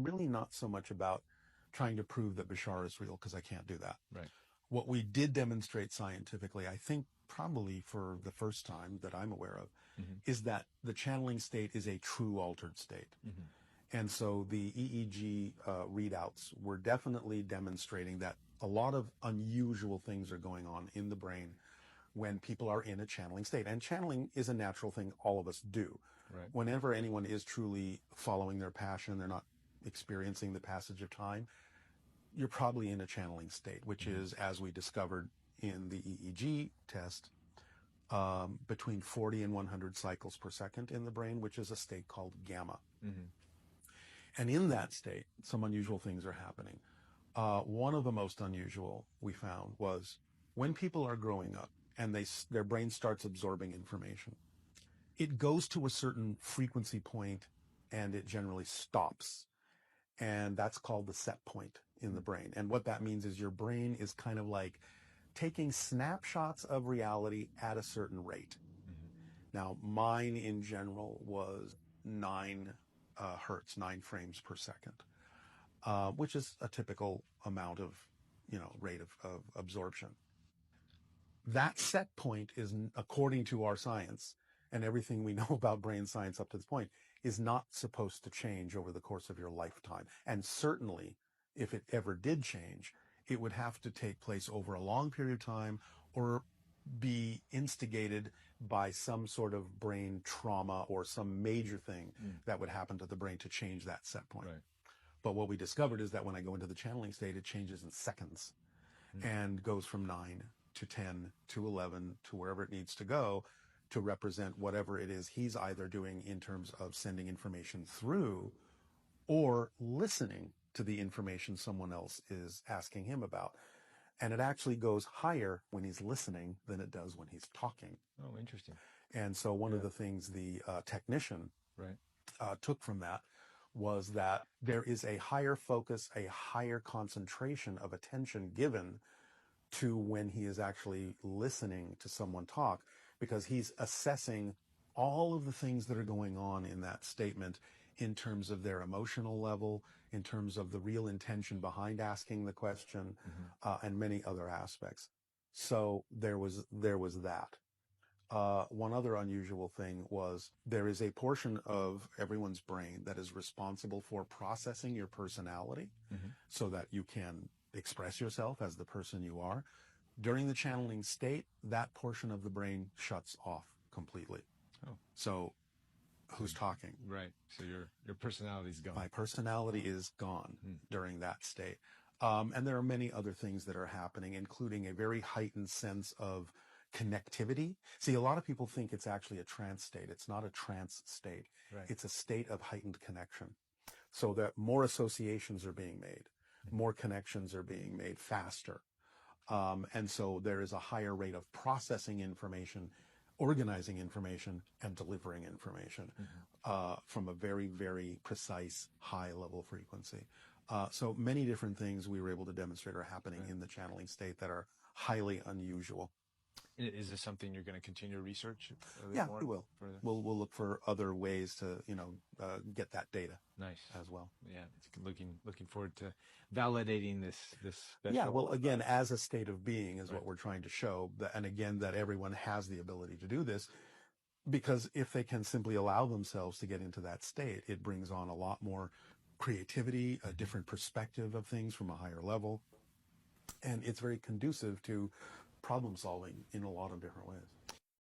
really not so much about trying to prove that Bashar is real, because I can't do that. Right. What we did demonstrate scientifically, I think probably for the first time that I'm aware of, is that the channeling state is a true altered state. And so the EEG readouts were definitely demonstrating that a lot of unusual things are going on in the brain when people are in a channeling state. And channeling is a natural thing all of us do. Right. Whenever anyone is truly following their passion, they're not experiencing the passage of time, you're probably in a channeling state, which is, as we discovered in the EEG test, between 40 and 100 cycles per second in the brain, which is a state called gamma. And in that state, some unusual things are happening. One of the most unusual we found was when people are growing up and their brain starts absorbing information, it goes to a certain frequency point and it generally stops. And that's called the set point in the brain. And what that means is your brain is kind of like taking snapshots of reality at a certain rate. Now, mine in general was 9 hertz, 9 frames per second, which is a typical amount of, rate of absorption. That set point is, according to our science and everything we know about brain science up to this point, is not supposed to change over the course of your lifetime. And certainly, if it ever did change, it would have to take place over a long period of time or be instigated by some sort of brain trauma or some major thing that would happen to the brain to change that set point. Right. But what we discovered is that when I go into the channeling state, it changes in seconds and goes from 9 to 10 to 11 to wherever it needs to go to represent whatever it is he's either doing in terms of sending information through or listening to the information someone else is asking him about. And it actually goes higher when he's listening than it does when he's talking. Oh, interesting. And so one of the things the technician Right. took from that was that there is a higher focus, a higher concentration of attention given to when he is actually listening to someone talk, because he's assessing all of the things that are going on in that statement in terms of their emotional level, in terms of the real intention behind asking the question, and many other aspects. So there was that. One other unusual thing was there is a portion of everyone's brain that is responsible for processing your personality so that you can express yourself as the person you are. During the channeling state, that portion of the brain shuts off completely. Oh. So who's talking? Right. So your personality's gone. My personality is gone during that state. And there are many other things that are happening, including a very heightened sense of connectivity. See, a lot of people think it's actually a trance state. It's not a trance state. Right. It's a state of heightened connection. So that more associations are being made, more connections are being made faster. And so there is a higher rate of processing information, organizing information, and delivering information from a very, very precise high level frequency. So many different things we were able to demonstrate are happening in the channeling state that are highly unusual. Is this something you're going to continue to research? Yeah, we will. We'll look for other ways to get that data. Nice as well. Yeah, looking forward to validating this special. Yeah, well, again, as a state of being is what we're trying to show, and again that everyone has the ability to do this, because if they can simply allow themselves to get into that state, it brings on a lot more creativity, a different perspective of things from a higher level, and it's very conducive to problem solving in a lot of different ways.